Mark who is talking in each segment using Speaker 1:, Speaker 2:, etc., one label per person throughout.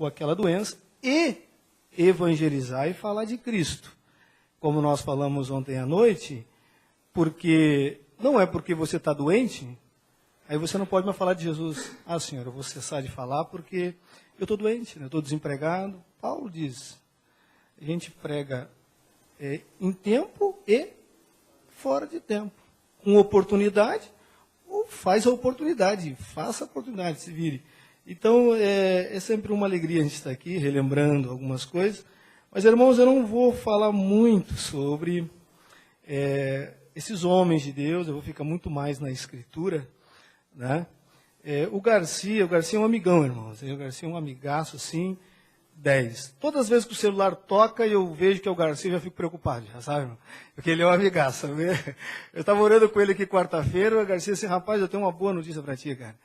Speaker 1: ou aquela doença e evangelizar e falar de Cristo. Como nós falamos ontem à noite, porque não é porque você está doente, aí você não pode mais falar de Jesus. Ah, Senhor, eu vou cessar de falar porque eu estou doente, né? Eu estou desempregado. Paulo diz, a gente prega em tempo e fora de tempo. Com oportunidade, ou faz a oportunidade, faça a oportunidade, se vire. Então, é sempre uma alegria a gente estar aqui, relembrando algumas coisas. Mas, irmãos, eu não vou falar muito sobre esses homens de Deus, eu vou ficar muito mais na Escritura, né? O Garcia é um amigão, irmãos. O Garcia é um amigaço, assim, 10. Todas as vezes que o celular toca e eu vejo que é o Garcia, eu já fico preocupado, já sabe, irmão? Porque ele é um amigaço, sabe? Eu estava orando com ele aqui quarta-feira, o Garcia disse, rapaz, eu tenho uma boa notícia para ti, cara.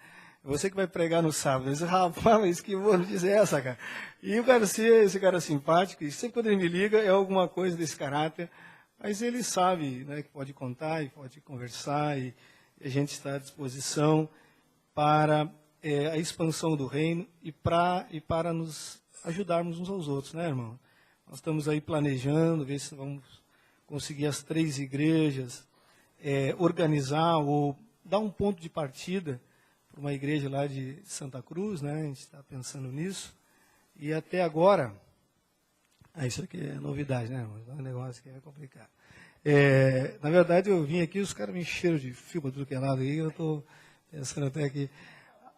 Speaker 1: Você que vai pregar no sábado. Eu disse, rapaz, mas que boa notícia é essa, cara? E o Garcia, esse cara simpático, e sempre quando ele me liga, é alguma coisa desse caráter, mas ele sabe, né, que pode contar e pode conversar, e a gente está à disposição para a expansão do reino e para nos ajudarmos uns aos outros, né, irmão? Nós estamos aí planejando, ver se vamos conseguir as 3 igrejas, organizar ou dar um ponto de partida para uma igreja lá de Santa Cruz, né? A gente está pensando nisso. E até agora, isso aqui é novidade, né, irmão? É um negócio que é complicado. Na verdade, eu vim aqui, os caras me encheram de fio para tudo que é lado aí, eu estou pensando até aqui.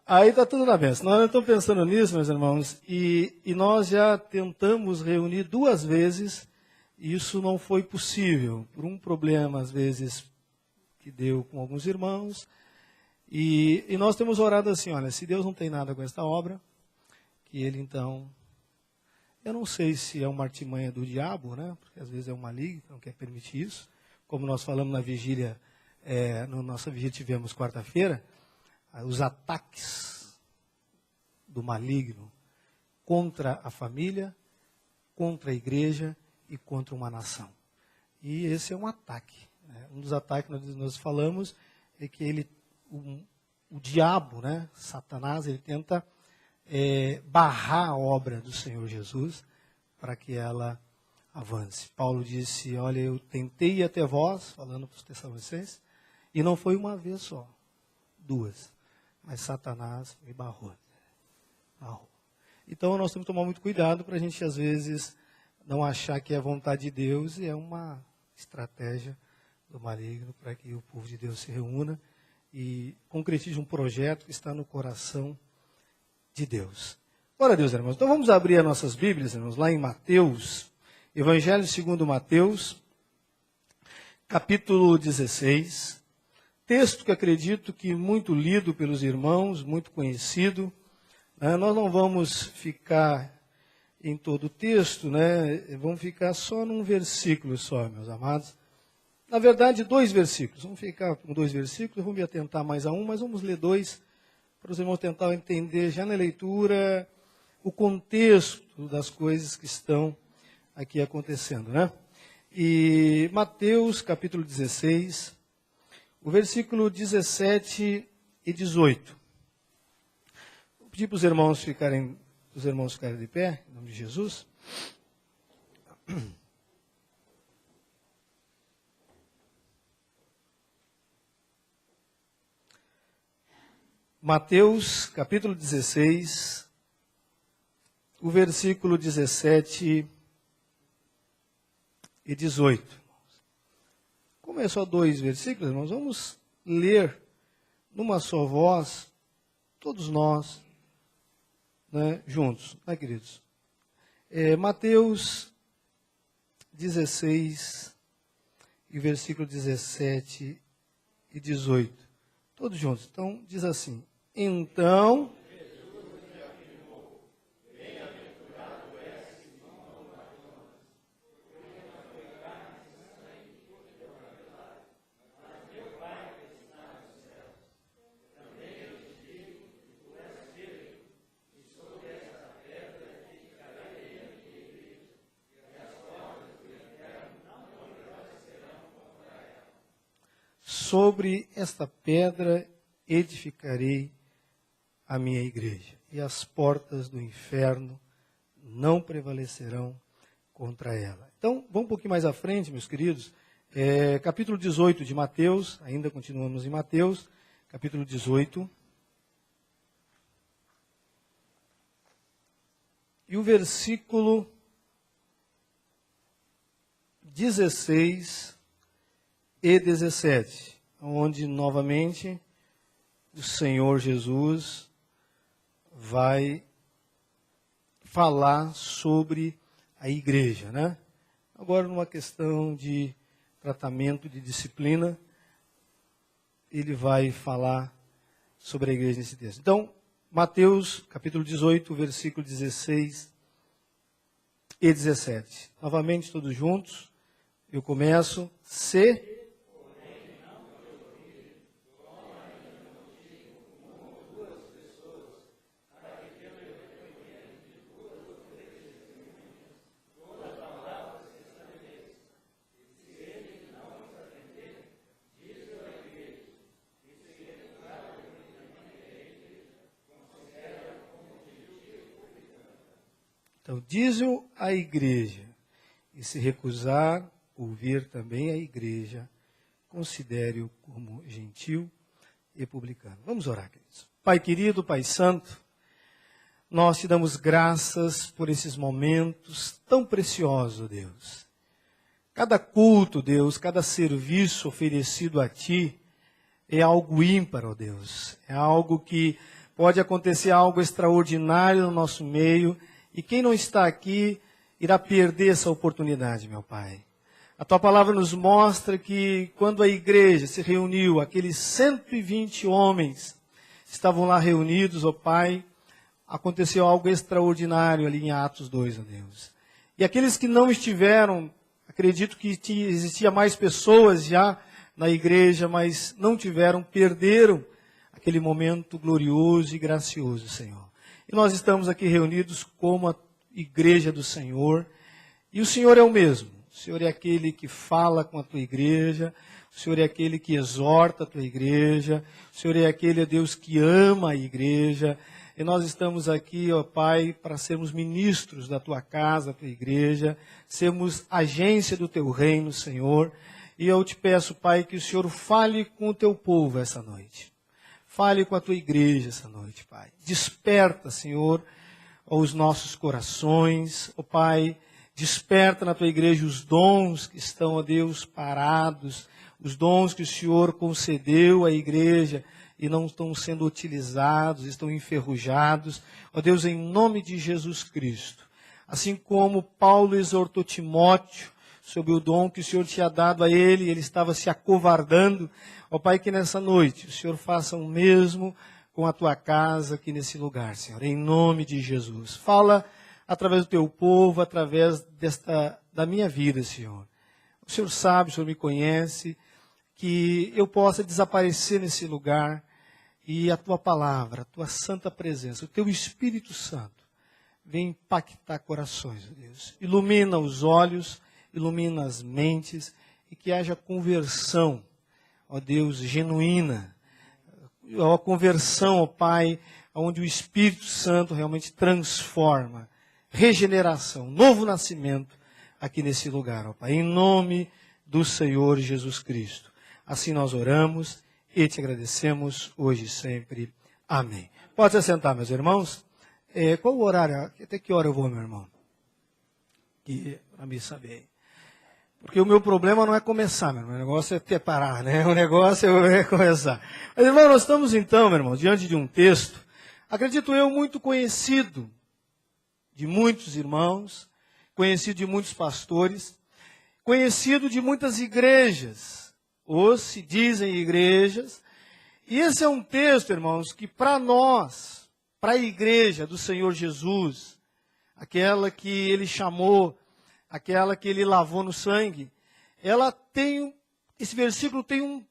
Speaker 1: Aí está tudo na benção. Nós estamos pensando nisso, meus irmãos, e nós já tentamos reunir 2 vezes, e isso não foi possível, por um problema, às vezes, que deu com alguns irmãos, e nós temos orado assim, olha, se Deus não tem nada com esta obra, que ele então, eu não sei se é uma artimanha do diabo, né, porque às vezes é um maligno que não quer permitir isso, como nós falamos na vigília, na nossa vigília tivemos quarta-feira, os ataques do maligno contra a família, contra a igreja e contra uma nação. E esse é um ataque, né? Um dos ataques que nós falamos é que o diabo, né, Satanás, ele tenta barrar a obra do Senhor Jesus para que ela avance. Paulo disse, olha, eu tentei ir até vós, falando para os Tessalonicenses, e não foi uma vez só, 2. Mas Satanás me barrou. Então nós temos que tomar muito cuidado para a gente, às vezes, não achar que é a vontade de Deus e é uma estratégia do maligno para que o povo de Deus se reúna e concretize um projeto que está no coração de Deus. Glória a Deus, irmãos. Então vamos abrir as nossas Bíblias, irmãos, lá em Mateus, Evangelho segundo Mateus, capítulo 16. Texto que acredito que muito lido pelos irmãos, muito conhecido. Nós não vamos ficar em todo o texto, né? Vamos ficar só num versículo só, meus amados. Na verdade, 2 versículos. Vamos ficar com 2 versículos, vamos me atentar mais a um, mas vamos ler 2, para os irmãos tentar entender já na leitura o contexto das coisas que estão aqui acontecendo, né? E Mateus, capítulo 16, o versículo 17 e 18. Vou pedir para os irmãos ficarem de pé, em nome de Jesus. Mateus, capítulo 16, o versículo 17 e 18. Como é só 2 versículos, irmãos, vamos ler numa só voz, todos nós, né, juntos, né, queridos? Mateus 16, e versículo 17 e 18. Todos juntos. Então, diz assim, então... Sobre esta pedra edificarei a minha igreja, e as portas do inferno não prevalecerão contra ela. Então, vamos um pouquinho mais à frente, meus queridos. Capítulo 18 de Mateus, ainda continuamos em Mateus, capítulo 18. E o versículo 16 e 17, onde novamente o Senhor Jesus vai falar sobre a igreja, né? Agora, numa questão de tratamento, de disciplina, ele vai falar sobre a igreja nesse texto. Então, Mateus, capítulo 18, versículo 16 e 17. Novamente, todos juntos, eu começo. Então, diz-o à igreja, e se recusar ouvir também a igreja, considere-o como gentil e publicano. Vamos orar, queridos. Pai querido, Pai santo, nós te damos graças por esses momentos tão preciosos, Deus. Cada culto, Deus, cada serviço oferecido a Ti é algo ímpar, ó Deus. É algo que pode acontecer algo extraordinário no nosso meio, e quem não está aqui irá perder essa oportunidade, meu Pai. A Tua palavra nos mostra que quando a igreja se reuniu, aqueles 120 homens estavam lá reunidos, ó Pai, aconteceu algo extraordinário ali em Atos 2, ó Deus. E aqueles que não estiveram, acredito que existia mais pessoas já na igreja, mas não tiveram, perderam aquele momento glorioso e gracioso, Senhor. E nós estamos aqui reunidos como a igreja do Senhor, e o Senhor é o mesmo. O Senhor é aquele que fala com a tua igreja, o Senhor é aquele que exorta a tua igreja, o Senhor é aquele, ó Deus, que ama a igreja. E nós estamos aqui, ó Pai, para sermos ministros da tua casa, da tua igreja, sermos agência do teu reino, Senhor. E eu te peço, Pai, que o Senhor fale com o teu povo essa noite. Fale com a tua igreja essa noite, Pai. Desperta, Senhor, os nossos corações, ó Pai. Desperta na tua igreja os dons que estão, ó Deus, parados, os dons que o Senhor concedeu à igreja e não estão sendo utilizados, estão enferrujados. Ó Deus, em nome de Jesus Cristo. Assim como Paulo exortou Timóteo sobre o dom que o Senhor tinha dado a ele estava se acovardando. Ó Pai, que nessa noite o Senhor faça o mesmo com a tua casa aqui nesse lugar, Senhor, em nome de Jesus. Fala através do teu povo, através da minha vida, Senhor. O Senhor sabe, o Senhor me conhece, que eu possa desaparecer nesse lugar e a tua palavra, a tua santa presença, o teu Espírito Santo, vem impactar corações, ó Deus. Ilumina os olhos, ilumina as mentes e que haja conversão, ó Deus, genuína. A conversão, ó Pai, onde o Espírito Santo realmente transforma, regeneração, novo nascimento aqui nesse lugar, ó Pai, em nome do Senhor Jesus Cristo. Assim nós oramos e te agradecemos hoje e sempre. Amém. Pode se assentar, meus irmãos. Qual o horário? Até que hora eu vou, meu irmão? Para me saber. Porque o meu problema não é começar, meu irmão. O negócio é parar, né? O negócio é começar. Mas, irmão, nós estamos então, meu irmão, diante de um texto, acredito eu, muito conhecido de muitos irmãos, conhecido de muitos pastores, conhecido de muitas igrejas, ou se dizem igrejas. E esse é um texto, irmãos, que para nós, para a igreja do Senhor Jesus, aquela que ele chamou, aquela que ele lavou no sangue, ela tem, esse versículo tem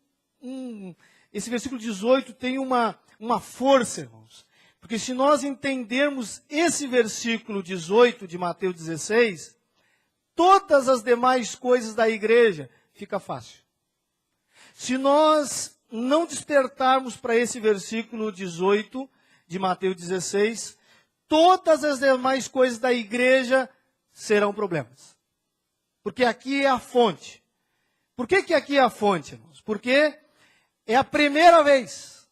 Speaker 1: esse versículo 18 tem uma força, irmãos. Porque se nós entendermos esse versículo 18 de Mateus 16, todas as demais coisas da igreja fica fácil. Se nós não despertarmos para esse versículo 18 de Mateus 16, todas as demais coisas da igreja serão problemas. Porque aqui é a fonte. Por que aqui é a fonte, irmãos? Porque é a primeira vez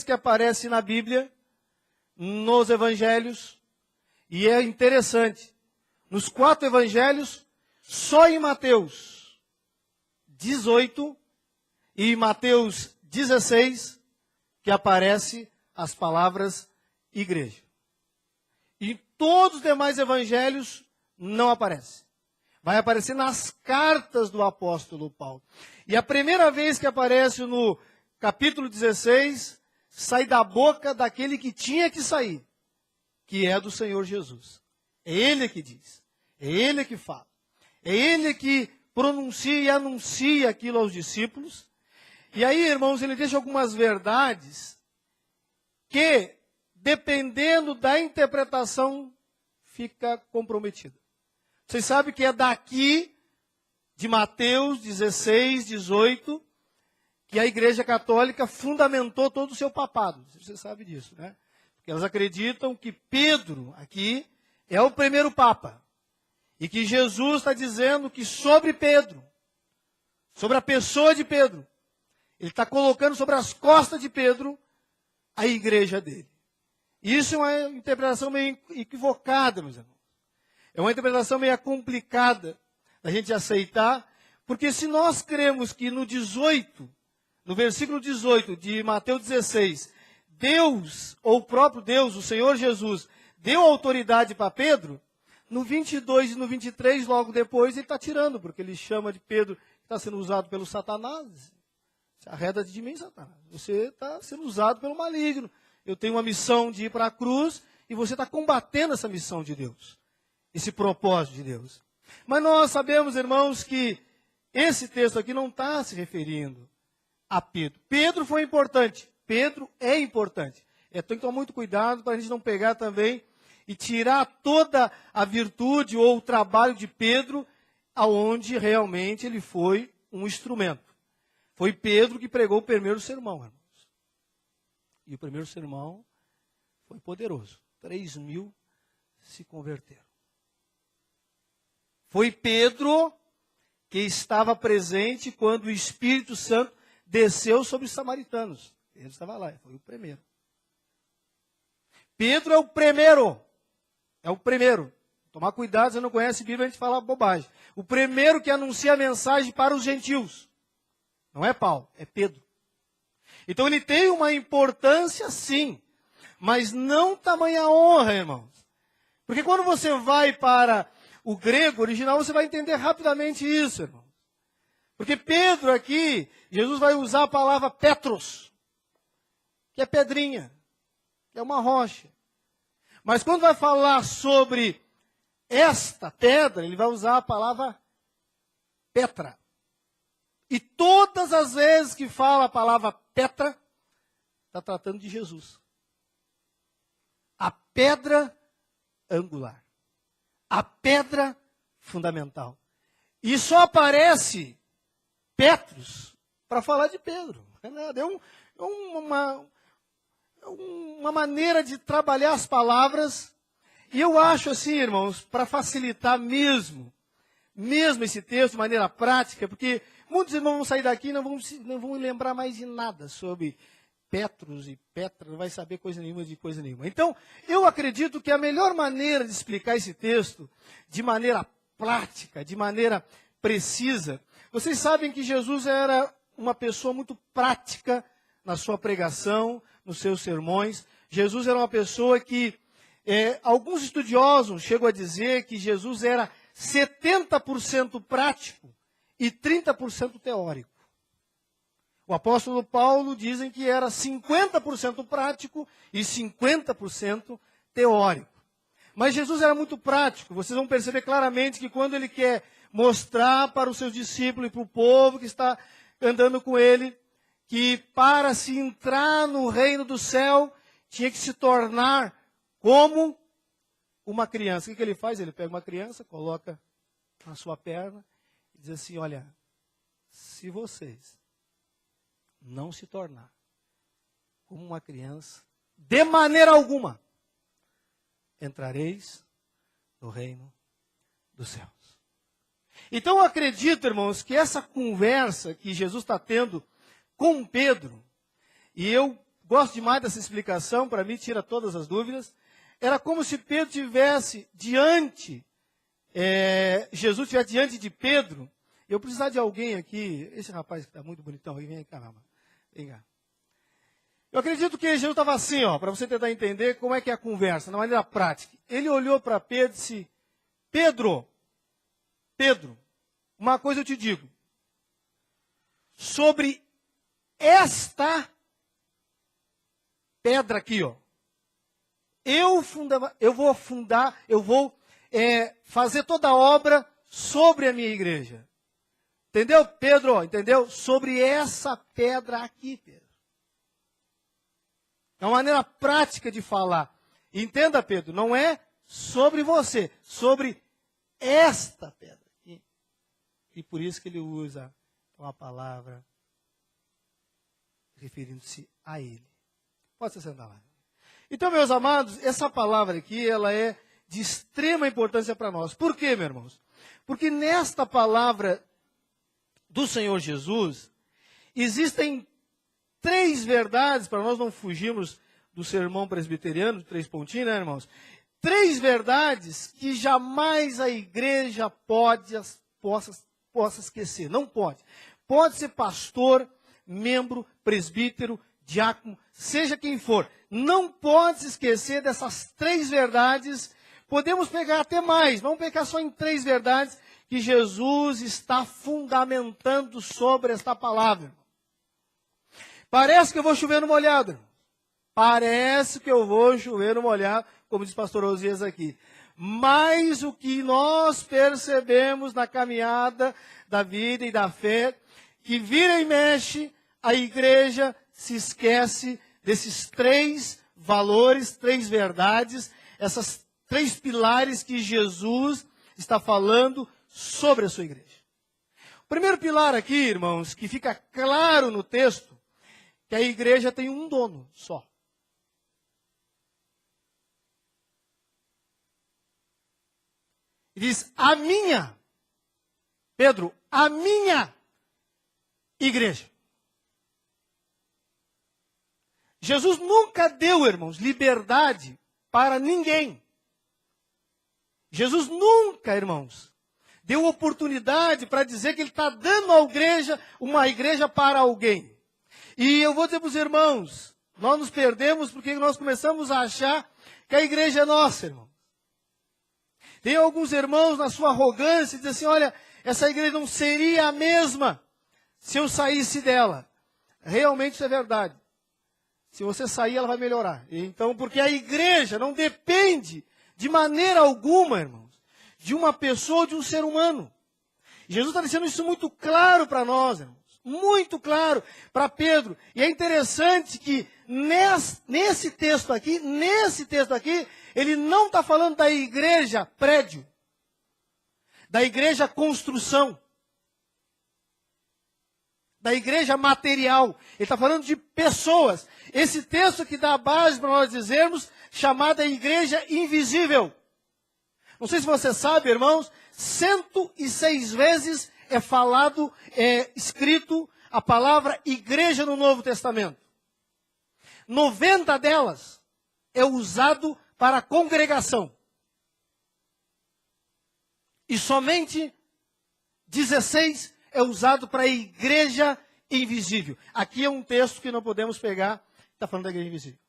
Speaker 1: que aparece na Bíblia, nos evangelhos, e é interessante, nos 4 evangelhos, só em Mateus 18 e Mateus 16, que aparece as palavras igreja. E todos os demais evangelhos não aparece. Vai aparecer nas cartas do apóstolo Paulo. E a primeira vez que aparece no capítulo 16, sai da boca daquele que tinha que sair, que é do Senhor Jesus. É Ele que diz, é Ele que fala, é Ele que pronuncia e anuncia aquilo aos discípulos. E aí, irmãos, ele deixa algumas verdades que, dependendo da interpretação, fica comprometida. Vocês sabem que é daqui, de Mateus 16, 18, que a Igreja Católica fundamentou todo o seu papado. Você sabe disso, né? Porque elas acreditam que Pedro, aqui, é o primeiro Papa. E que Jesus está dizendo que sobre Pedro, sobre a pessoa de Pedro, ele está colocando sobre as costas de Pedro a igreja dele. Isso é uma interpretação meio equivocada, meus irmãos. É uma interpretação meio complicada da gente aceitar, porque se nós cremos que no 18, no versículo 18 de Mateus 16, Deus, ou o próprio Deus, o Senhor Jesus, deu autoridade para Pedro, no 22 e no 23, logo depois, ele está tirando, porque ele chama de Pedro, que está sendo usado pelo Satanás. Arreda de mim, Satanás. Você está sendo usado pelo maligno. Eu tenho uma missão de ir para a cruz e você está combatendo essa missão de Deus. Esse propósito de Deus. Mas nós sabemos, irmãos, que esse texto aqui não está se referindo a Pedro. Pedro foi importante. Pedro é importante. Tem que tomar muito cuidado para a gente não pegar também e tirar toda a virtude ou o trabalho de Pedro, aonde realmente ele foi um instrumento. Foi Pedro que pregou o primeiro sermão, irmãos. E o primeiro sermão foi poderoso. 3.000 se converteram. Foi Pedro que estava presente quando o Espírito Santo desceu sobre os samaritanos. Ele estava lá, foi o primeiro. Pedro é o primeiro. É o primeiro. Tomar cuidado, você não conhece a Bíblia, a gente fala bobagem. O primeiro que anuncia a mensagem para os gentios. Não é Paulo, é Pedro. Então ele tem uma importância sim, mas não tamanha honra, irmãos. Porque quando você vai para o grego original, você vai entender rapidamente isso, irmãos. Porque Pedro aqui, Jesus vai usar a palavra Petros, que é pedrinha, que é uma rocha. Mas quando vai falar sobre esta pedra, ele vai usar a palavra Petra. E todas as vezes que fala a palavra Petra, está tratando de Jesus. A pedra angular. A pedra fundamental. E só aparece Petros para falar de Pedro. É uma maneira de trabalhar as palavras. E eu acho assim, irmãos, para facilitar mesmo esse texto de maneira prática, porque muitos irmãos vão sair daqui e não vão lembrar mais de nada sobre Petros e Petra, não vai saber coisa nenhuma de coisa nenhuma. Então, eu acredito que a melhor maneira de explicar esse texto, de maneira prática, de maneira precisa, vocês sabem que Jesus era uma pessoa muito prática na sua pregação, nos seus sermões. Jesus era uma pessoa que, alguns estudiosos chegam a dizer que Jesus era 70% prático e 30% teórico. O apóstolo Paulo dizem que era 50% prático e 50% teórico. Mas Jesus era muito prático. Vocês vão perceber claramente que quando ele quer mostrar para os seus discípulos e para o povo que está andando com ele, que para se entrar no reino do céu, tinha que se tornar como uma criança. O que ele faz? Ele pega uma criança, coloca na sua perna e diz assim, olha, se vocês não se tornar como uma criança, de maneira alguma entrareis no reino dos céus. Então eu acredito, irmãos, que essa conversa que Jesus está tendo com Pedro, e eu gosto demais dessa explicação, para mim tira todas as dúvidas, era como se Pedro tivesse diante, Jesus estivesse diante de Pedro. Eu precisar de alguém aqui, esse rapaz que está muito bonitão, vem cá, vem cá. Eu acredito que Jesus estava assim, para você tentar entender como é que é a conversa, na maneira prática. Ele olhou para Pedro e disse, Pedro, uma coisa eu te digo, sobre esta pedra aqui, eu vou fazer toda a obra sobre a minha igreja. Entendeu, Pedro? Entendeu? Sobre essa pedra aqui, Pedro. É uma maneira prática de falar. Entenda, Pedro, não é sobre você, sobre esta pedra aqui. E por isso que ele usa uma palavra referindo-se a ele. Pode se sentar lá. Então, meus amados, essa palavra aqui, ela é de extrema importância para nós. Por quê, meus irmãos? Porque nesta palavra do Senhor Jesus, existem 3 verdades, para nós não fugirmos do sermão presbiteriano, de 3 pontinhos, né, irmãos? 3 verdades que jamais a igreja possa esquecer. Não pode. Pode ser pastor, membro, presbítero, diácono, seja quem for. Não pode se esquecer dessas 3 verdades. Podemos pegar até mais, vamos pegar só em 3 verdades que Jesus está fundamentando sobre esta palavra. Parece que eu vou chover no molhado. Parece que eu vou chover no molhado, como diz o pastor Osias aqui. Mas o que nós percebemos na caminhada da vida e da fé, que vira e mexe, a igreja se esquece desses 3 valores, 3 verdades, essas 3 pilares que Jesus está falando sobre a sua igreja. O primeiro pilar aqui, irmãos, que fica claro no texto, que a igreja tem um dono só. Ele diz, Pedro, a minha igreja. Jesus nunca deu, irmãos, liberdade para ninguém. Jesus nunca, irmãos, deu oportunidade para dizer que ele está dando uma igreja para alguém. E eu vou dizer para os irmãos, nós nos perdemos porque nós começamos a achar que a igreja é nossa, irmão. Tem alguns irmãos na sua arrogância dizem assim, olha, essa igreja não seria a mesma se eu saísse dela. Realmente isso é verdade. Se você sair, ela vai melhorar. Então, porque a igreja não depende de maneira alguma, irmãos, de uma pessoa ou de um ser humano. Jesus está deixando isso muito claro para nós, irmãos. Muito claro para Pedro. E é interessante que nesse texto aqui, ele não está falando da igreja prédio, da igreja construção, da igreja material. Ele está falando de pessoas. Esse texto que dá a base para nós dizermos, chamada igreja invisível. Não sei se você sabe, irmãos, 106 vezes escrito a palavra igreja no Novo Testamento. 90 delas é usado para a congregação. E somente 16 é usado para a igreja invisível. Aqui é um texto que não podemos pegar, está falando da igreja invisível.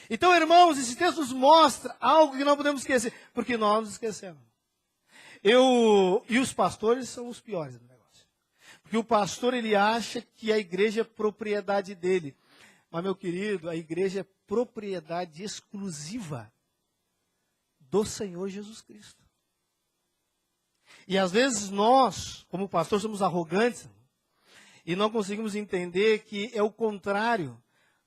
Speaker 1: Então, irmãos, esse texto nos mostra algo que não podemos esquecer, porque nós nos esquecemos. E os pastores são os piores do negócio. Porque o pastor, ele acha que a igreja é propriedade dele. Mas, meu querido, a igreja é propriedade exclusiva do Senhor Jesus Cristo. E às vezes nós, como pastor, somos arrogantes e não conseguimos entender que é o contrário.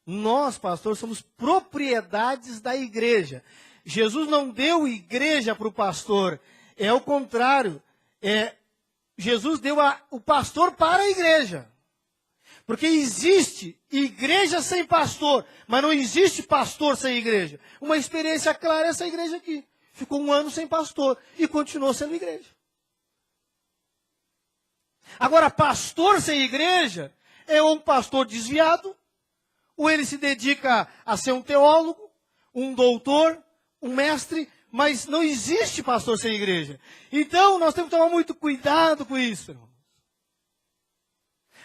Speaker 1: Nós, pastores, somos propriedades da igreja. Jesus não deu igreja para o pastor. É o contrário. Jesus deu o pastor para a igreja. Porque existe igreja sem pastor, mas não existe pastor sem igreja. Uma experiência clara é essa igreja aqui. Ficou 1 ano sem pastor e continuou sendo igreja. Agora, pastor sem igreja é um pastor desviado, ou ele se dedica a ser um teólogo, um doutor, um mestre, mas não existe pastor sem igreja. Então, nós temos que tomar muito cuidado com isso, irmão.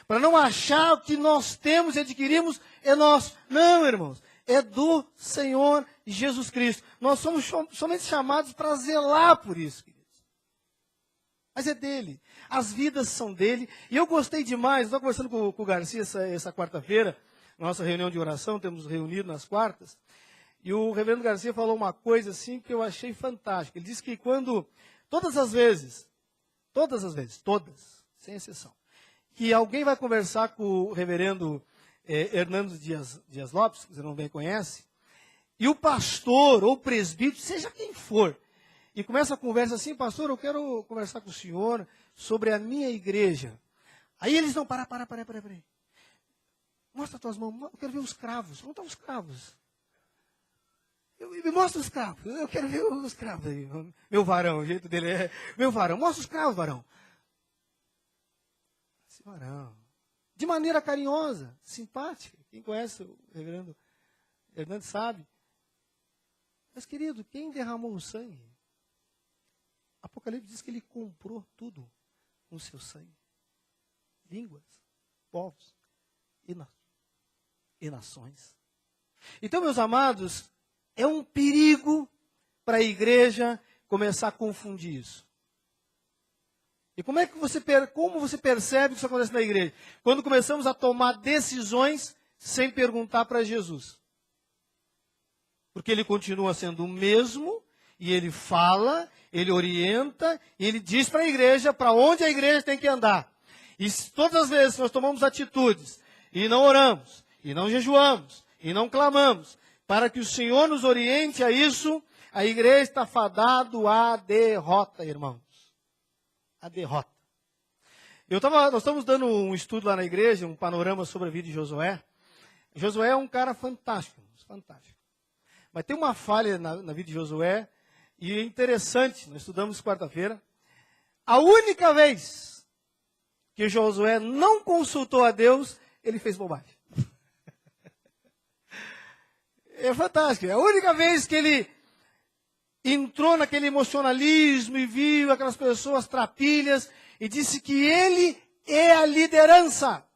Speaker 1: Para não achar que nós temos e adquirimos é nosso. Não, irmãos. É do Senhor Jesus Cristo. Nós somos somente chamados para zelar por isso, queridos. Mas é dele. As vidas são dele. E eu gostei demais. Estou conversando com o Garcia essa quarta-feira. Nossa reunião de oração. Temos reunido nas quartas. E o reverendo Garcia falou uma coisa assim que eu achei fantástica. Ele disse que quando, todas, sem exceção, que alguém vai conversar com o reverendo Hernando Dias Lopes, que você não bem conhece, e o pastor ou presbítero, seja quem for, e começa a conversa assim, pastor, eu quero conversar com o senhor sobre a minha igreja. Aí eles não, para aí. Mostra as tuas mãos, eu quero ver os cravos. Onde estão os cravos? Me mostra os cravos, eu quero ver os cravos aí. Meu varão, o jeito dele é, meu varão, mostra os cravos, varão. Varão. De maneira carinhosa, simpática. Quem conhece o reverendo Hernando sabe. Mas, querido, quem derramou o sangue? Apocalipse diz que ele comprou tudo com o seu sangue. Línguas, povos e nações. Então, meus amados, é um perigo para a igreja começar a confundir isso. E como você percebe que isso acontece na igreja? Quando começamos a tomar decisões sem perguntar para Jesus. Porque ele continua sendo o mesmo, e ele fala, ele orienta, e ele diz para a igreja para onde a igreja tem que andar. E todas as vezes que nós tomamos atitudes, e não oramos, e não jejuamos, e não clamamos, para que o Senhor nos oriente a isso, a igreja está fadada à derrota, irmãos. A derrota. Nós estamos dando um estudo lá na igreja, um panorama sobre a vida de Josué. Josué é um cara fantástico, fantástico. Mas tem uma falha na vida de Josué, e é interessante, nós estudamos quarta-feira. A única vez que Josué não consultou a Deus, ele fez bobagem. É fantástico. É a única vez que ele entrou naquele emocionalismo e viu aquelas pessoas trapilhas e disse que ele é a liderança.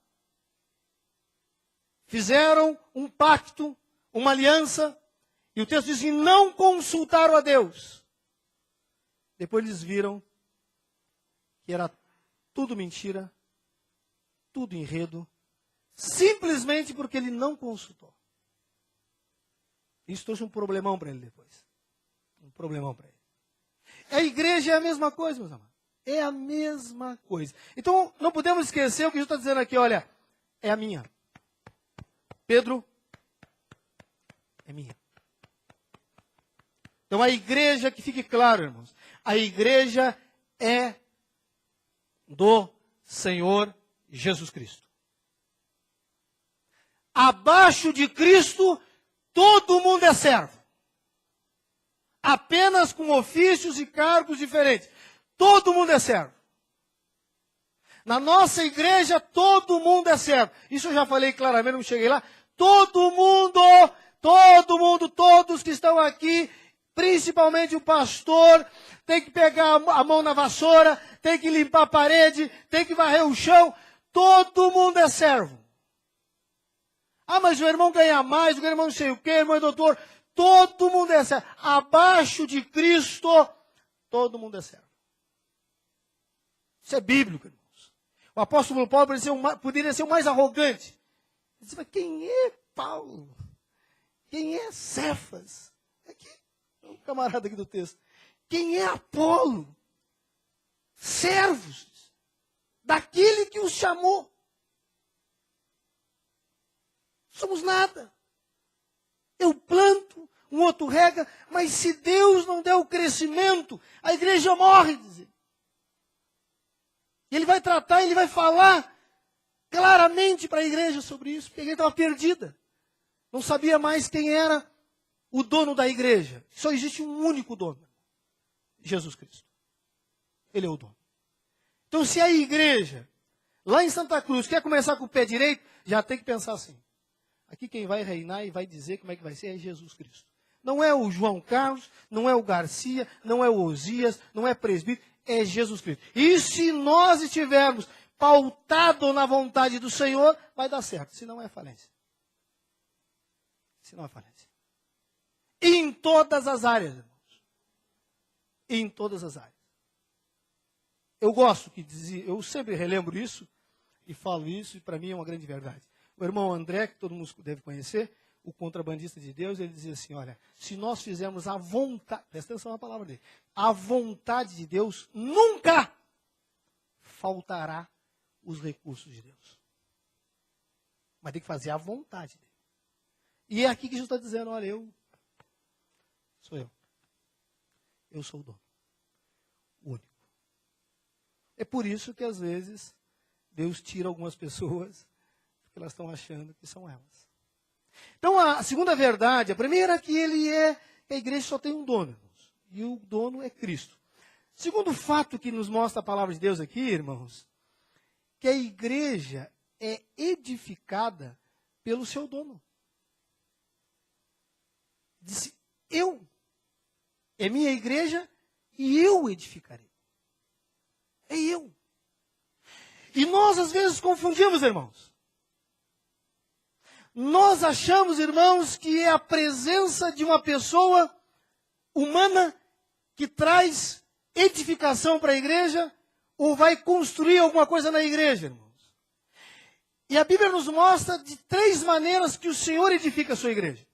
Speaker 1: Fizeram um pacto, uma aliança, e o texto diz que não consultaram a Deus. Depois eles viram que era tudo mentira, tudo enredo, simplesmente porque ele não consultou. Isso trouxe um problemão para ele depois. Um problemão para ele. A igreja é a mesma coisa, meus amados. É a mesma coisa. Então, não podemos esquecer o que Jesus está dizendo aqui, olha, é a minha. Pedro, é minha. Então, a igreja, que fique claro, irmãos, a igreja é do Senhor Jesus Cristo. Abaixo de Cristo, todo mundo é servo. Apenas com ofícios e cargos diferentes. Todo mundo é servo. Na nossa igreja, todo mundo é servo. Isso eu já falei claramente, não cheguei lá. Todo mundo, todos que estão aqui, principalmente o pastor, tem que pegar a mão na vassoura, tem que limpar a parede, tem que varrer o chão. Todo mundo é servo. Ah, mas o irmão ganha mais, o irmão não sei o quê, o irmão é doutor. Todo mundo é servo. Abaixo de Cristo, todo mundo é servo. Isso é bíblico, irmãos. O apóstolo Paulo poderia ser o mais arrogante. Ele disse, mas quem é Paulo? Quem é Cefas? Aqui, um camarada aqui do texto. Quem é Apolo? Servos daquele que os chamou. Somos nada. Eu planto, um outro rega, mas se Deus não der o crescimento, a igreja morre, diz ele. E ele vai tratar, ele vai falar claramente para a igreja sobre isso, porque a igreja estava perdida. Não sabia mais quem era o dono da igreja. Só existe um único dono. Jesus Cristo. Ele é o dono. Então, se a igreja, lá em Santa Cruz, quer começar com o pé direito, já tem que pensar assim. Aqui quem vai reinar e vai dizer como é que vai ser é Jesus Cristo. Não é o João Carlos, não é o Garcia, não é o Osias, não é presbítero, é Jesus Cristo. E se nós estivermos pautados na vontade do Senhor, vai dar certo. Senão é falência. Senão é falência. E em todas as áreas, irmãos. E em todas as áreas. Eu gosto que dizia, eu sempre relembro isso e falo isso, e para mim é uma grande verdade. O irmão André, que todo mundo deve conhecer, o contrabandista de Deus, ele dizia assim, olha, se nós fizermos a vontade, presta atenção na palavra dele, a vontade de Deus, nunca faltará os recursos de Deus. Mas tem que fazer a vontade dele. E é aqui que Jesus está dizendo, olha, sou eu. Eu sou o dono. O único. É por isso que às vezes Deus tira algumas pessoas, porque elas estão achando que são elas. Então a segunda verdade, a primeira é que a igreja só tem um dono, irmãos, e o dono é Cristo. Segundo fato que nos mostra a palavra de Deus aqui, irmãos, que a igreja é edificada pelo seu dono. Disse, é minha igreja e eu edificarei. É eu. E nós às vezes confundimos, irmãos. Nós achamos, irmãos, que é a presença de uma pessoa humana que traz edificação para a igreja ou vai construir alguma coisa na igreja, irmãos. E a Bíblia nos mostra de 3 maneiras que o Senhor edifica a sua igreja.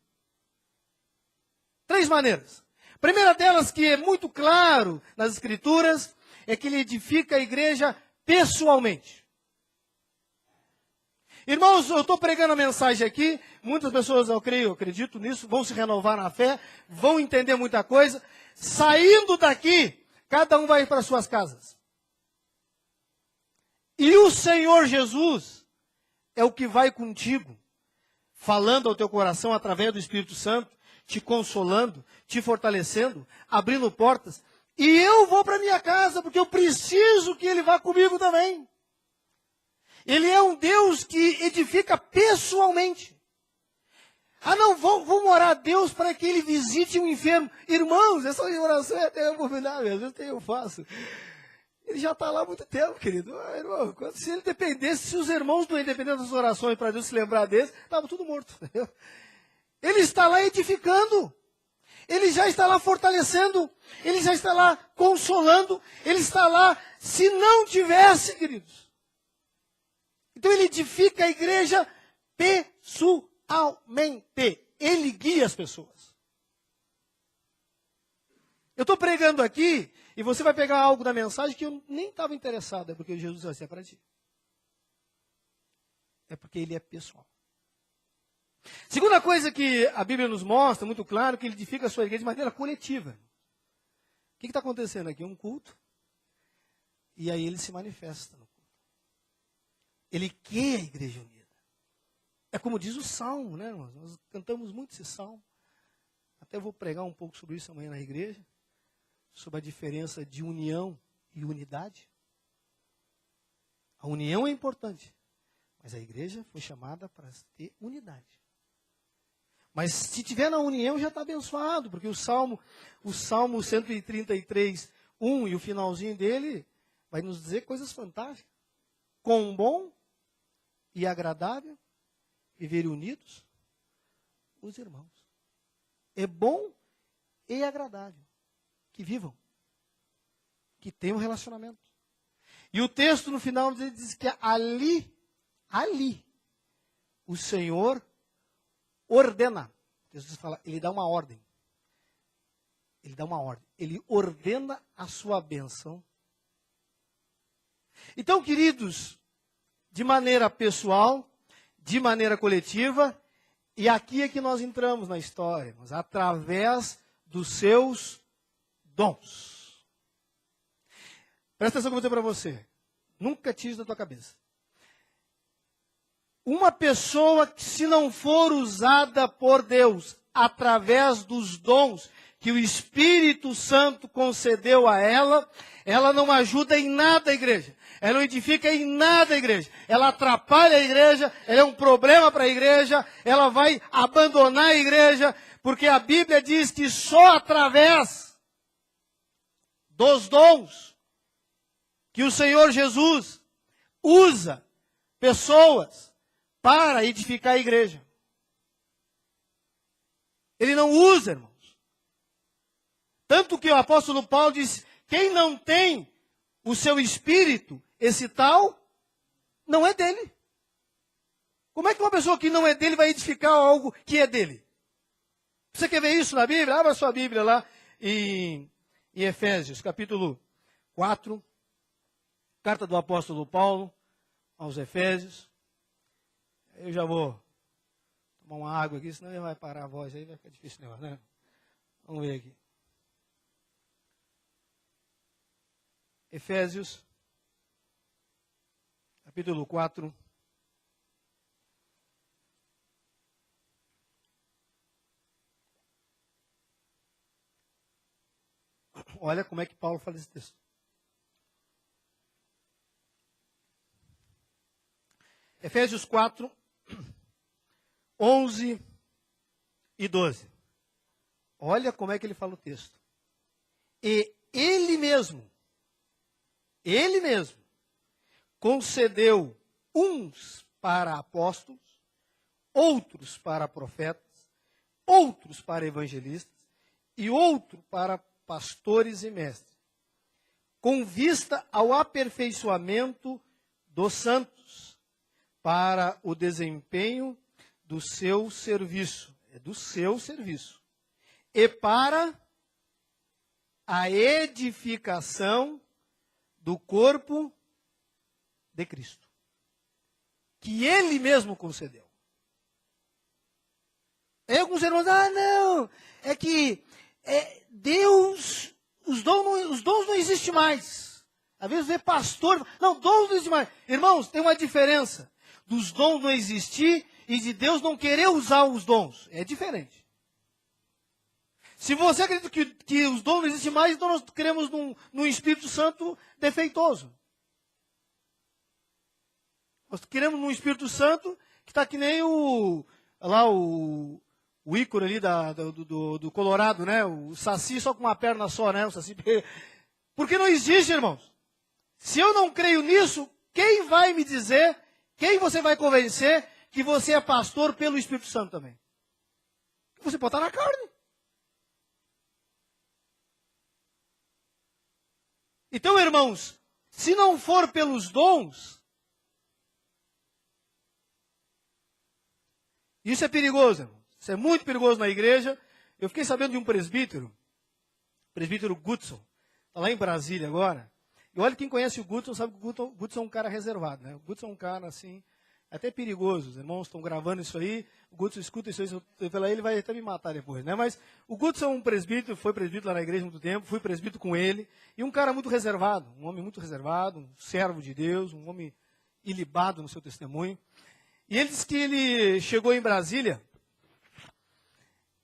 Speaker 1: 3 maneiras. A primeira delas, que é muito claro nas Escrituras, é que ele edifica a igreja pessoalmente. Irmãos, eu estou pregando a mensagem aqui, muitas pessoas, eu acredito nisso, vão se renovar na fé, vão entender muita coisa. Saindo daqui, cada um vai para suas casas. E o Senhor Jesus é o que vai contigo, falando ao teu coração através do Espírito Santo, te consolando, te fortalecendo, abrindo portas. E eu vou para minha casa, porque eu preciso que Ele vá comigo também. Ele é um Deus que edifica pessoalmente. Ah, não, vou orar a Deus para que Ele visite um enfermo. Irmãos, essa oração é até abominável, às vezes eu faço. Ele já está lá há muito tempo, querido. Ah, irmão, se ele dependesse, se os irmãos não dependessem das orações para Deus se lembrar deles, estava tudo morto. Entendeu? Ele está lá edificando. Ele já está lá fortalecendo. Ele já está lá consolando. Ele está lá, se não tivesse, queridos. Então ele edifica a igreja pessoalmente. Ele guia as pessoas. Eu estou pregando aqui, e você vai pegar algo da mensagem que eu nem estava interessado. É porque Jesus vai ser para ti. É porque ele é pessoal. Segunda coisa que a Bíblia nos mostra, muito claro, que ele edifica a sua igreja de maneira coletiva. O que está acontecendo aqui? Um culto. E aí ele se manifesta no culto. Ele quer a igreja unida. É como diz o Salmo, né? Nós cantamos muito esse Salmo. Até vou pregar um pouco sobre isso amanhã na igreja. Sobre a diferença de união e unidade. A união é importante. Mas a igreja foi chamada para ter unidade. Mas se tiver na união, já está abençoado, porque o Salmo 133, 1 e o finalzinho dele vai nos dizer coisas fantásticas. Quão bom e agradável viver unidos os irmãos. É bom e agradável que vivam, que tenham relacionamento. E o texto no final diz que ali, o Senhor ordena. Jesus fala, ele dá uma ordem. Ele dá uma ordem. Ele ordena a sua bênção. Então, queridos, de maneira pessoal, de maneira coletiva, e aqui é que nós entramos na história, mas através dos seus dons. Presta atenção que eu vou dizer para você. Nunca tire da tua cabeça. Uma pessoa que, se não for usada por Deus através dos dons que o Espírito Santo concedeu a ela, ela não ajuda em nada a igreja. Ela não edifica em nada a igreja. Ela atrapalha a igreja, ela é um problema para a igreja, ela vai abandonar a igreja, porque a Bíblia diz que só através dos dons que o Senhor Jesus usa pessoas para edificar a igreja. Ele não usa, irmãos. Tanto que o apóstolo Paulo diz, quem não tem o seu espírito, esse tal, não é dele. Como é que uma pessoa que não é dele vai edificar algo que é dele? Você quer ver isso na Bíblia? Abra sua Bíblia lá em Efésios, capítulo 4, carta do apóstolo Paulo aos Efésios. Eu já vou tomar uma água aqui, senão vai parar a voz aí, vai ficar difícil o negócio, né? Vamos ver aqui. Efésios, capítulo 4. Olha como é que Paulo fala esse texto. Efésios 4, 11 e 12. Olha como é que ele fala o texto. E ele mesmo, concedeu uns para apóstolos, outros para profetas, outros para evangelistas e outro para pastores e mestres, com vista ao aperfeiçoamento dos santos, para o desempenho do seu serviço, e para a edificação do corpo de Cristo, que Ele mesmo concedeu. Aí alguns irmãos, não, é que Deus, os dons não existem mais. Às vezes vê pastor, não, dons não existem mais. Irmãos, tem uma diferença dos dons não existir e de Deus não querer usar os dons. É diferente. Se você acredita que os dons não existem mais, então nós queremos num Espírito Santo defeituoso. Nós queremos num Espírito Santo que está que nem o ícone ali do Colorado, né? O Saci só com uma perna só, né? O Saci. Porque não existe, irmãos. Se eu não creio nisso, quem vai me dizer, quem você vai convencer que você é pastor pelo Espírito Santo também? Você pode estar na carne. Então, irmãos, se não for pelos dons, isso é perigoso, irmãos. Isso é muito perigoso na igreja. Eu fiquei sabendo de um presbítero, Gudson, está lá em Brasília agora. E olha, quem conhece o Gudson sabe que o Gudson é um cara reservado, né? O Gudson é um cara assim, até perigoso. Os irmãos estão gravando isso aí, o Gudson escuta isso aí, se eu falar ele vai até me matar depois, né? Mas o Gudson é um presbítero, foi presbítero lá na igreja há muito tempo, fui presbítero com ele, e um cara muito reservado, um homem muito reservado, um servo de Deus, um homem ilibado no seu testemunho. E ele disse que ele chegou em Brasília,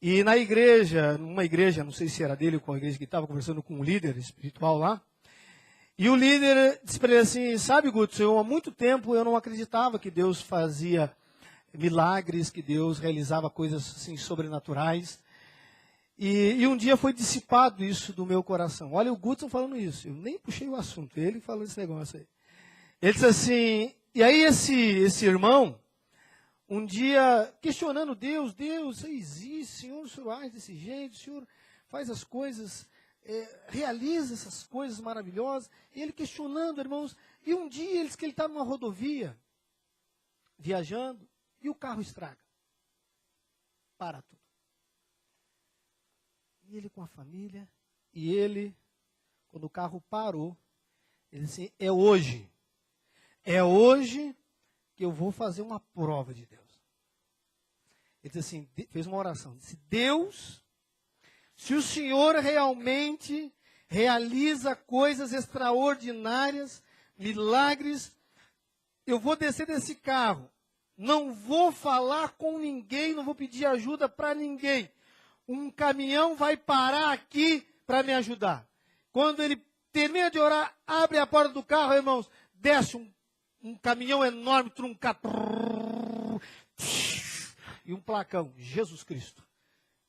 Speaker 1: e na igreja, numa igreja, não sei se era dele ou com a igreja que estava conversando com um líder espiritual lá, e o líder disse para ele assim, sabe, Gudson, há muito tempo eu não acreditava que Deus fazia milagres, que Deus realizava coisas assim sobrenaturais. E um dia foi dissipado isso do meu coração. Olha o Gudson falando isso, eu nem puxei o assunto, ele falou esse negócio aí. Ele disse assim, e aí esse irmão, um dia questionando Deus, você existe, Senhor, o Senhor age desse jeito, o Senhor faz as coisas, realiza essas coisas maravilhosas. E ele questionando, irmãos, e um dia ele disse que ele está numa rodovia, viajando, e o carro estraga. Para tudo. E ele com a família, e ele, quando o carro parou, ele disse assim, é hoje que eu vou fazer uma prova de Deus. Ele disse assim, fez uma oração, disse, Deus, se o Senhor realmente realiza coisas extraordinárias, milagres, eu vou descer desse carro Não vou falar com ninguém, não vou pedir ajuda para ninguém. Um caminhão vai parar aqui para me ajudar. Quando ele termina de orar, abre a porta do carro, irmãos, desce um caminhão enorme, truncado. E um placão, Jesus Cristo.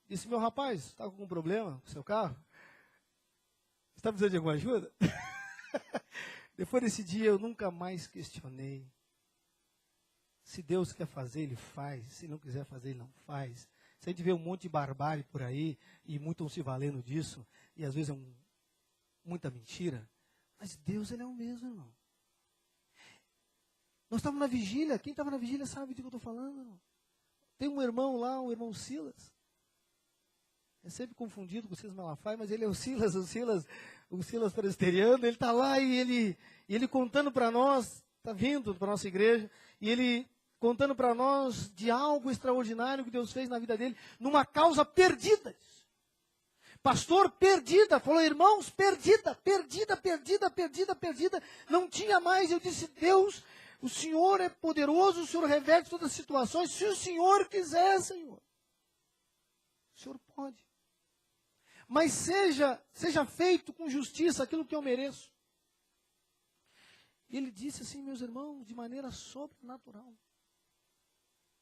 Speaker 1: Disse, meu rapaz, está com algum problema com o seu carro? Está precisando de alguma ajuda? Depois desse dia eu nunca mais questionei. Se Deus quer fazer, Ele faz. Se não quiser fazer, Ele não faz. Se a gente vê um monte de barbárie por aí, e muitos estão se valendo disso, e às vezes é muita mentira, mas Deus, Ele é o mesmo, irmão. Nós estávamos na vigília, quem estava na vigília sabe do que eu estou falando, irmão. Tem um irmão lá, o irmão Silas. É sempre confundido com o Silas Malafaia, mas ele é o Silas presbiteriano, ele está lá e ele contando para nós, está vindo para a nossa igreja, e ele contando para nós de algo extraordinário que Deus fez na vida dele, numa causa perdida. Pastor, perdida, falou, irmãos, perdida, não tinha mais. Eu disse, Deus, o Senhor é poderoso, o Senhor reverte todas as situações, se o Senhor quiser, Senhor, o Senhor pode. Mas seja feito com justiça aquilo que eu mereço. E ele disse assim, meus irmãos, de maneira sobrenatural.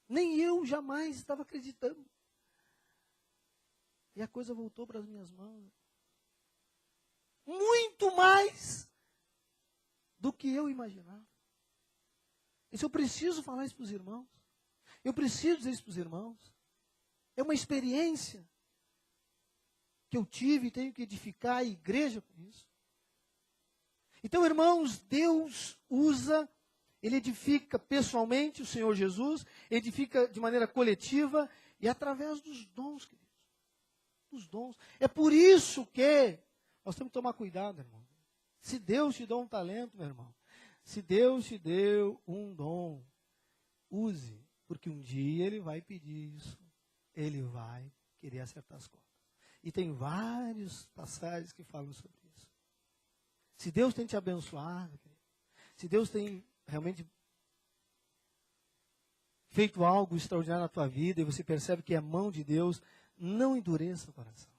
Speaker 1: Nem eu jamais estava acreditando. E a coisa voltou para as minhas mãos. Muito mais do que eu imaginava. Isso eu preciso falar isso para os irmãos. Eu preciso dizer isso para os irmãos. É uma experiência que eu tive e tenho que edificar a igreja com isso. Então, irmãos, Deus usa, Ele edifica pessoalmente o Senhor Jesus, edifica de maneira coletiva e através dos dons, queridos. Dos dons. É por isso que nós temos que tomar cuidado, irmão. Se Deus te deu um talento, meu irmão, se Deus te deu um dom, use, porque um dia Ele vai pedir isso. Ele vai querer acertar as contas. E tem várias passagens que falam sobre isso. Se Deus tem te abençoado, se Deus tem realmente feito algo extraordinário na tua vida e você percebe que é a mão de Deus, não endureça o coração.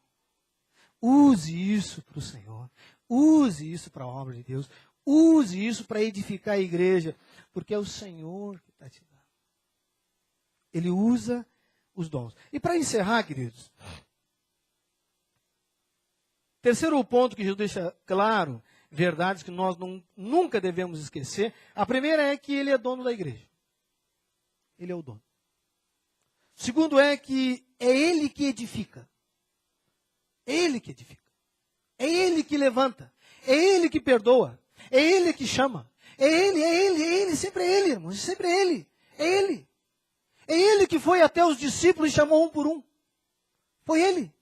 Speaker 1: Use isso para o Senhor. Use isso para a obra de Deus. Use isso para edificar a igreja, porque é o Senhor que está te dando. Ele usa os dons. E para encerrar, queridos, terceiro ponto que Jesus deixa claro, verdades que nós nunca devemos esquecer. A primeira é que Ele é dono da igreja. Ele é o dono. Segundo é que é Ele que edifica. É Ele que edifica. É Ele que levanta. É Ele que perdoa. É Ele que chama. É Ele, sempre é Ele, irmãos. Sempre é Ele. É Ele. É Ele que foi até os discípulos e chamou um por um. Foi Ele.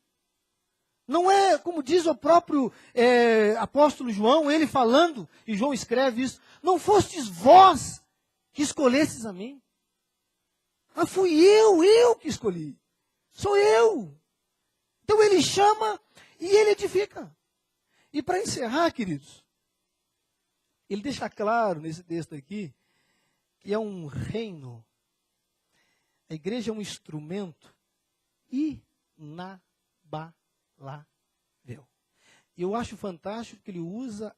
Speaker 1: Não é, como diz o próprio apóstolo João, ele falando, e João escreve isso, não fostes vós que escolhestes a mim. Mas fui eu que escolhi. Sou eu. Então ele chama e ele edifica. E para encerrar, queridos, ele deixa claro nesse texto aqui, que é um reino. A igreja é um instrumento inabalável. E eu acho fantástico que ele usa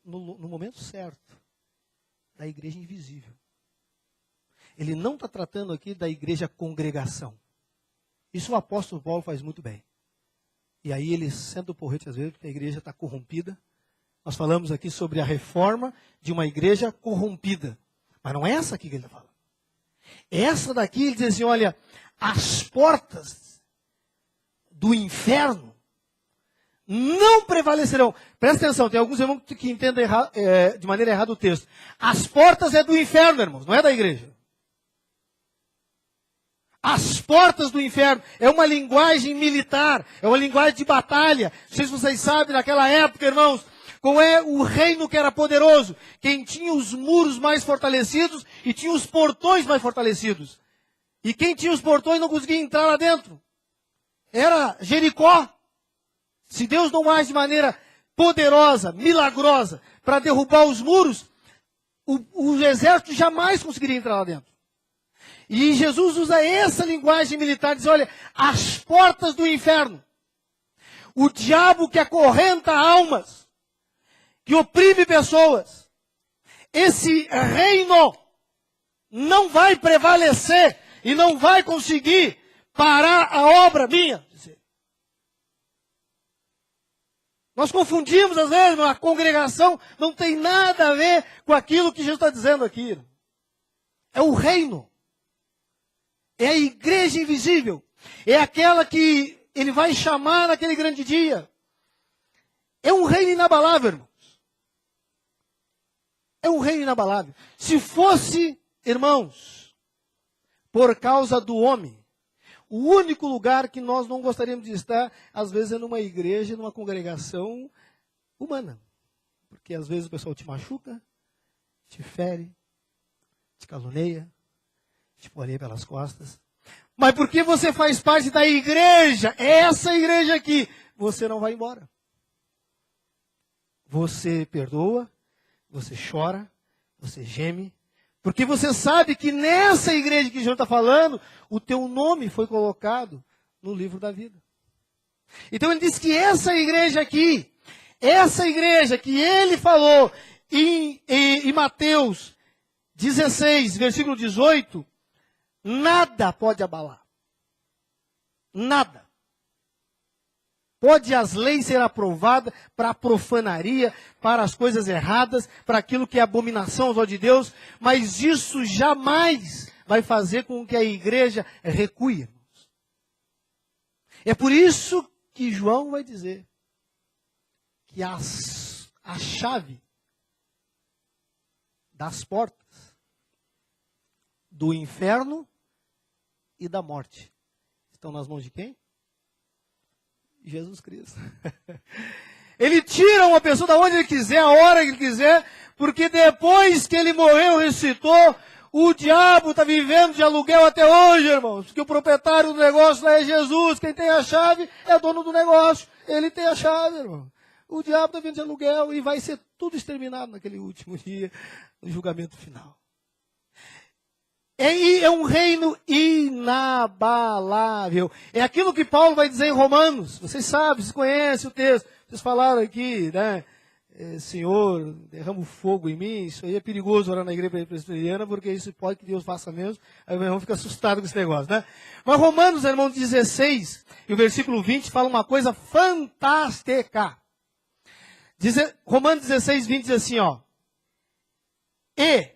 Speaker 1: no momento certo da igreja invisível. Ele não está tratando aqui da igreja congregação. Isso o apóstolo Paulo faz muito bem. E aí ele senta o porrete às vezes porque a igreja está corrompida. Nós falamos aqui sobre a reforma de uma igreja corrompida. Mas não é essa aqui que ele está falando. Essa daqui ele diz assim, olha, as portas do inferno não prevalecerão. Presta atenção, tem alguns irmãos que entendem de maneira errada o texto. As portas é do inferno, irmãos, não é da igreja. As portas do inferno é uma linguagem militar, é uma linguagem de batalha. Não sei se vocês sabem, naquela época, irmãos, qual é o reino que era poderoso? Quem tinha os muros mais fortalecidos e tinha os portões mais fortalecidos. E quem tinha os portões não conseguia entrar lá dentro. Era Jericó. Se Deus não age de maneira poderosa, milagrosa, para derrubar os muros,
Speaker 2: o exército jamais conseguiria entrar lá dentro. E Jesus usa essa linguagem militar, diz, olha, as portas do inferno. O diabo que acorrenta almas, que oprime pessoas. Esse reino não vai prevalecer e não vai conseguir parar a obra minha. Nós confundimos às vezes, a congregação não tem nada a ver com aquilo que Jesus está dizendo aqui. É o reino. É a igreja invisível. É aquela que ele vai chamar naquele grande dia. É um reino inabalável, irmãos. É um reino inabalável. Se fosse, irmãos, por causa do homem, o único lugar que nós não gostaríamos de estar, às vezes, é numa igreja, numa congregação humana. Porque às vezes o pessoal te machuca, te fere, te caluniia, te polia pelas costas. Mas porque você faz parte da igreja, essa igreja aqui, você não vai embora. Você perdoa, você chora, você geme, porque você sabe que nessa igreja que o Senhor está falando, o teu nome foi colocado no livro da vida. Então ele diz que essa igreja aqui, essa igreja que ele falou em Mateus 16, versículo 18, nada pode abalar. Nada. Pode as leis ser aprovadas para a profanaria, para as coisas erradas, para aquilo que é abominação aos olhos de Deus, mas isso jamais vai fazer com que a igreja recue. É por isso que João vai dizer que a chave das portas do inferno e da morte estão nas mãos de quem? Jesus Cristo. Ele tira uma pessoa da onde ele quiser, a hora que ele quiser, porque depois que ele morreu, ressuscitou, o diabo está vivendo de aluguel até hoje, irmãos. Porque o proprietário do negócio lá é Jesus. Quem tem a chave é dono do negócio. Ele tem a chave, irmão. O diabo está vivendo de aluguel e vai ser tudo exterminado naquele último dia, no julgamento final. É um reino inabalável. É aquilo que Paulo vai dizer em Romanos. Vocês sabem, vocês conhecem o texto. Vocês falaram aqui, né? Senhor, derrama o fogo em mim. Isso aí é perigoso orar na igreja presbiteriana, porque isso pode que Deus faça mesmo. Aí o meu irmão fica assustado com esse negócio, né? Mas Romanos, irmão, 16, e o versículo 20, fala uma coisa fantástica. Romanos 16, 20 diz assim, ó. E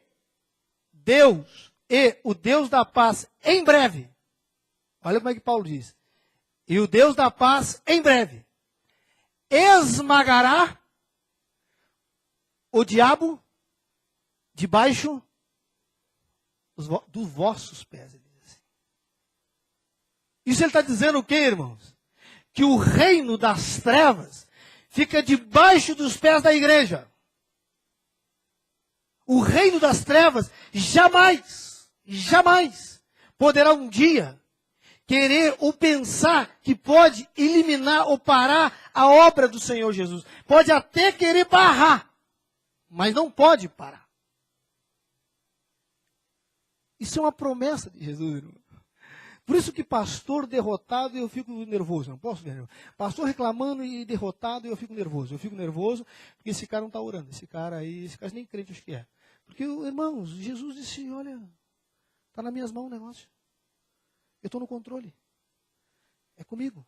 Speaker 2: o Deus da paz, em breve. Olha como é que Paulo diz. E o Deus da paz, em breve, esmagará o diabo debaixo dos vossos pés. Ele diz assim. Isso ele está dizendo o quê, irmãos? Que o reino das trevas fica debaixo dos pés da igreja. O reino das trevas jamais poderá um dia querer ou pensar que pode eliminar ou parar a obra do Senhor Jesus. Pode até querer barrar, mas não pode parar. Isso é uma promessa de Jesus, irmão. Por isso que pastor derrotado eu fico nervoso. Não posso ver. Pastor reclamando e derrotado eu fico nervoso. Eu fico nervoso porque esse cara não está orando. Esse cara nem crente acho que é. Porque, irmãos, Jesus disse, olha, está nas minhas mãos o negócio. Eu estou no controle. É comigo.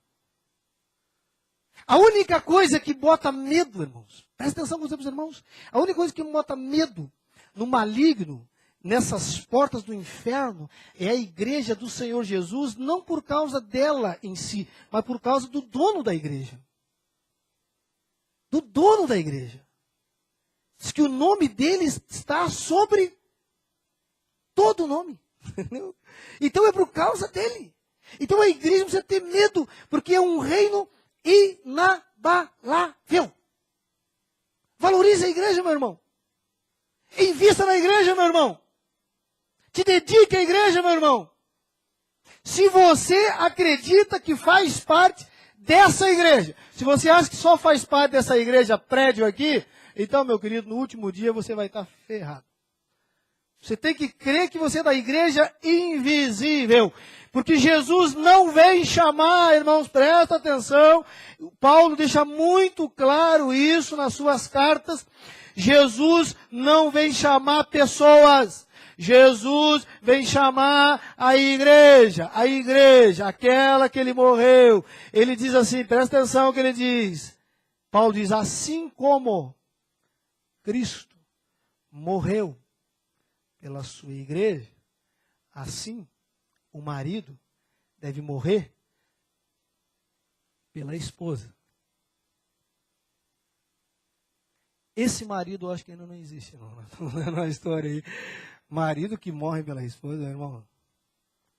Speaker 2: A única coisa que bota medo, irmãos, presta atenção com os irmãos, a única coisa que bota medo no maligno, nessas portas do inferno, é a igreja do Senhor Jesus, não por causa dela em si, mas por causa do dono da igreja. Do dono da igreja. Diz que o nome dele está sobre todo o nome. Então é por causa dele. Então a igreja precisa ter medo, porque é um reino inabalável. Valorize a igreja, meu irmão. Invista na igreja, meu irmão. Te dedique à igreja, meu irmão. Se você acredita que faz parte dessa igreja, se você acha que só faz parte dessa igreja prédio aqui, então, meu querido, no último dia você vai estar ferrado. Você tem que crer que você é da igreja invisível. Porque Jesus não vem chamar, irmãos, presta atenção. Paulo deixa muito claro isso nas suas cartas. Jesus não vem chamar pessoas. Jesus vem chamar a igreja, aquela que ele morreu. Ele diz assim, presta atenção no que ele diz. Paulo diz, assim como Cristo morreu pela sua igreja, assim o marido deve morrer pela esposa. Esse marido eu acho que ainda não existe, não. Estou lendo uma história aí. Marido que morre pela esposa, irmão.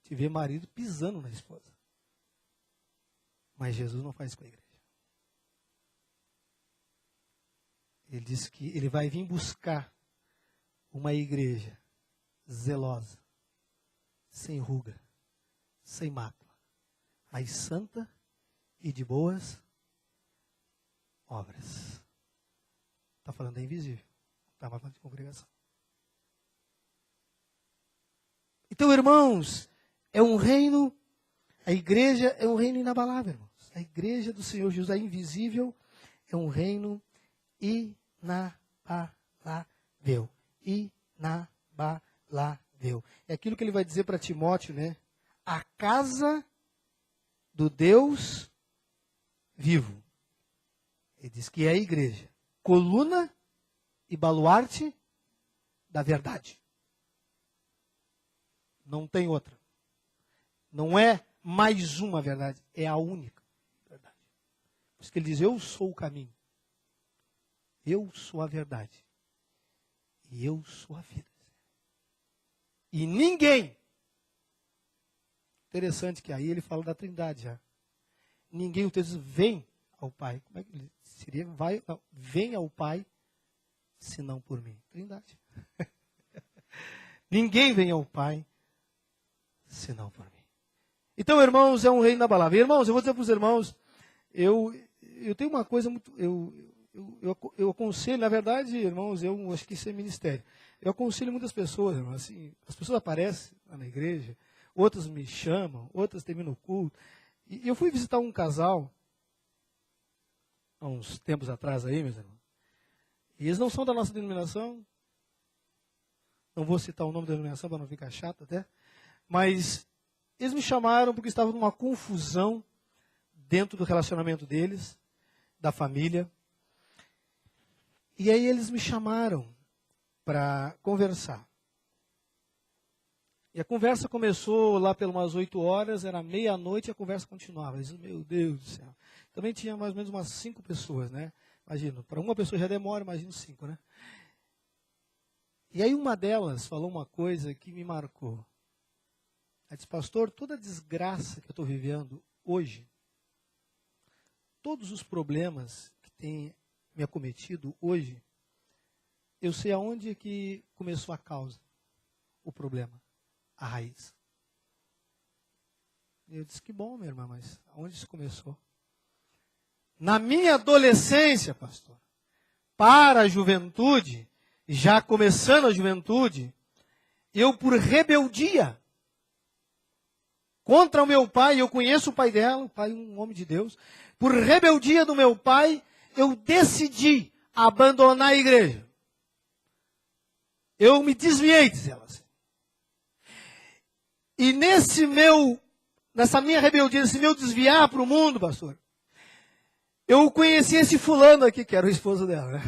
Speaker 2: Te vê marido pisando na esposa. Mas Jesus não faz com a igreja. Ele diz que ele vai vir buscar uma igreja zelosa, sem ruga, sem mácula, mas santa e de boas obras. Está falando da invisível, está falando de congregação. Então, irmãos, é um reino, a igreja é um reino inabalável, irmãos. A igreja do Senhor Jesus, a invisível, é um reino inabalável. Inabalável. É aquilo que ele vai dizer para Timóteo, né? A casa do Deus vivo. Ele diz que é a igreja. Coluna e baluarte da verdade. Não tem outra. Não é mais uma verdade, é a única verdade. Por isso que ele diz, eu sou o caminho. Eu sou a verdade. E eu sou a vida. E ninguém. Interessante que aí ele fala da Trindade já. Ninguém, o texto diz, vem ao Pai. Como é que ele seria? Não, vem ao Pai, senão por mim. Trindade. Ninguém vem ao Pai, senão por mim. Então, irmãos, é um reino inabalável. Irmãos, eu vou dizer para os irmãos, eu tenho uma coisa muito... Eu aconselho, na verdade, irmãos, eu acho que isso é ministério. Eu aconselho muitas pessoas, irmãos, assim, as pessoas aparecem lá na igreja, outras me chamam, outras terminam o culto. E eu fui visitar um casal, há uns tempos atrás aí, meus irmãos. E eles não são da nossa denominação. Não vou citar o nome da denominação para não ficar chato até. Mas eles me chamaram porque estavam numa confusão dentro do relacionamento deles, da família. E aí eles me chamaram para conversar. E a conversa começou lá pelas umas 8 horas, era meia-noite e a conversa continuava. Eu disse, meu Deus do céu. Também tinha mais ou menos umas 5 pessoas, né? Imagina, para uma pessoa já demora, imagina 5, né? E aí uma delas falou uma coisa que me marcou. Ela disse, pastor, toda a desgraça que eu estou vivendo hoje, todos os problemas que têm me acometido hoje, eu sei aonde que começou a causa, o problema, a raiz. Eu disse, que bom, minha irmã, mas aonde isso começou? Na minha adolescência, pastor, para a juventude, já começando a juventude, eu por rebeldia contra o meu pai, eu conheço o pai dela, o pai é um homem de Deus, por rebeldia do meu pai, eu decidi abandonar a igreja. Eu me desviei, diz ela assim. E nessa minha rebeldia, nesse meu desviar para o mundo, pastor, eu conheci esse fulano aqui, que era o esposo dela. Né?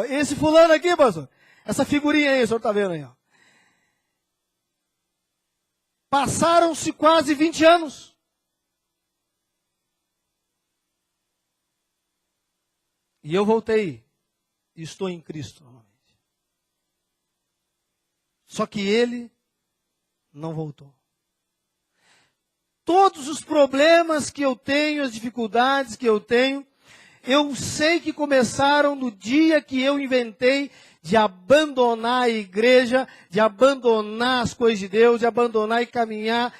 Speaker 2: Esse fulano aqui, pastor, essa figurinha aí, o senhor está vendo aí, ó. Passaram-se quase 20 anos. E eu voltei e estou em Cristo novamente. Só que ele não voltou. Todos os problemas que eu tenho, as dificuldades que eu tenho, eu sei que começaram no dia que eu inventei de abandonar a igreja, de abandonar as coisas de Deus, de abandonar e caminhar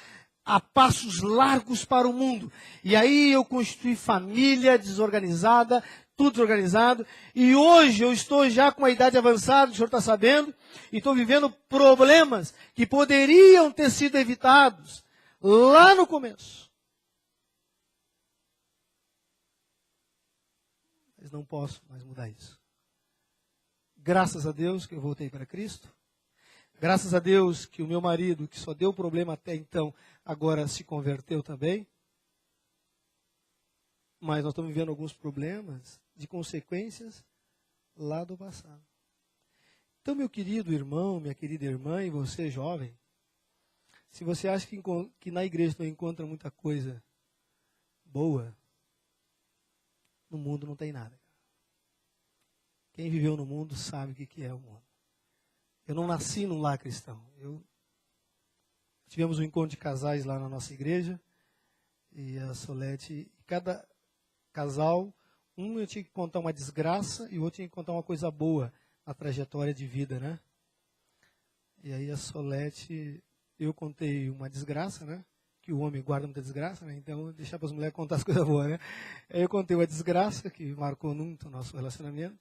Speaker 2: a passos largos para o mundo. E aí eu constituí família desorganizada, tudo desorganizado. E hoje eu estou já com uma idade avançada, o senhor está sabendo, e estou vivendo problemas que poderiam ter sido evitados lá no começo. Mas não posso mais mudar isso. Graças a Deus que eu voltei para Cristo. Graças a Deus que o meu marido, que só deu problema até então, agora se converteu também. Mas nós estamos vivendo alguns problemas de consequências lá do passado. Então, meu querido irmão, minha querida irmã, e você jovem, se você acha que na igreja não encontra muita coisa boa, no mundo não tem nada. Quem viveu no mundo sabe o que é o mundo. Eu não nasci num lar cristão. Tivemos um encontro de casais lá na nossa igreja, e a Solete, cada casal, eu tinha que contar uma desgraça e o outro tinha que contar uma coisa boa na trajetória de vida, né? E aí a Solete, eu contei uma desgraça, né? Que o homem guarda muita desgraça, né? Então deixar para as mulheres contar as coisas boas, né? Aí eu contei uma desgraça que marcou muito o nosso relacionamento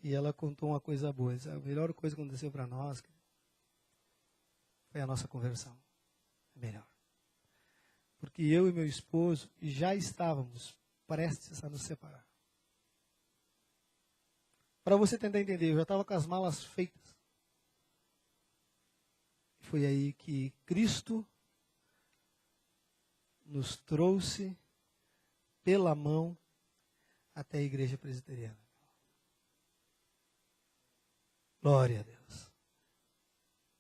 Speaker 2: e ela contou uma coisa boa. A melhor coisa que aconteceu para nós foi a nossa conversão. Melhor. Porque eu e meu esposo já estávamos prestes a nos separar. Para você tentar entender, eu já estava com as malas feitas. Foi aí que Cristo nos trouxe pela mão até a igreja presbiteriana. Glória a Deus.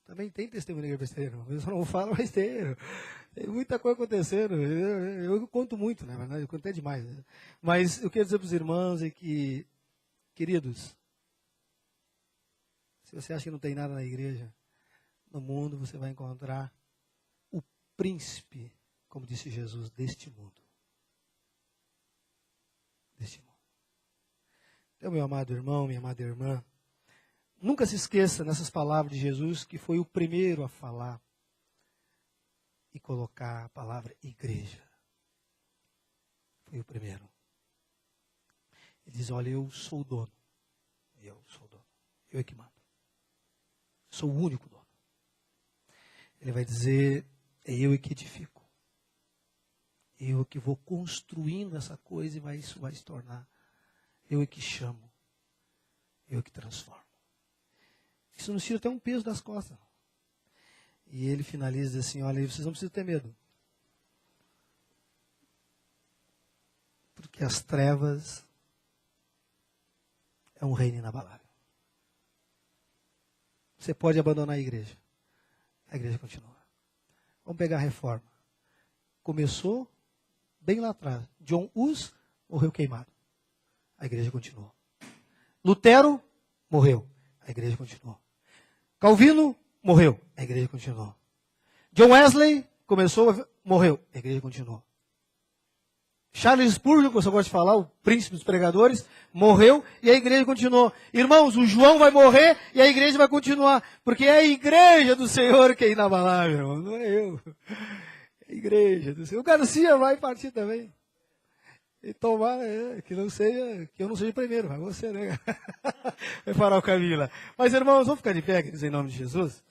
Speaker 2: Também tem testemunho na igreja presbiteriana. Eu só não falo, mas tem. Tem muita coisa acontecendo. Eu conto muito, na verdade, eu conto até demais. Mas eu quero dizer para os irmãos é que, queridos, se você acha que não tem nada na igreja, no mundo você vai encontrar o príncipe, como disse Jesus, deste mundo. Deste mundo. Então, meu amado irmão, minha amada irmã, nunca se esqueça nessas palavras de Jesus que foi o primeiro a falar e colocar a palavra igreja. Foi o primeiro. Ele diz, olha, eu sou o dono. Eu sou o dono. Eu é que mando. Sou o único dono. Ele vai dizer, é eu é que edifico. Eu é que vou construindo essa coisa e isso vai se tornar. Eu é que chamo. Eu é que transformo. Isso nos tira até um peso das costas. E ele finaliza assim, olha, vocês não precisam ter medo. Porque as trevas é um reino inabalável. Você pode abandonar a igreja continua. Vamos pegar a reforma. Começou bem lá atrás. John Hus morreu queimado. A igreja continuou. Lutero morreu. A igreja continuou. Calvino morreu. A igreja continuou. John Wesley morreu. A igreja continuou. Charles Spurgeon, que eu só gosto de falar, o príncipe dos pregadores, morreu e a igreja continuou. Irmãos, o João vai morrer e a igreja vai continuar. Porque é a igreja do Senhor que é inabalável, irmão, não é eu. É a igreja do Senhor. O Garcia vai partir também. E tomar, que eu não seja primeiro, mas você, né? Vai parar o caminho lá. Mas, irmãos, vamos ficar de pé, queridos, em nome de Jesus.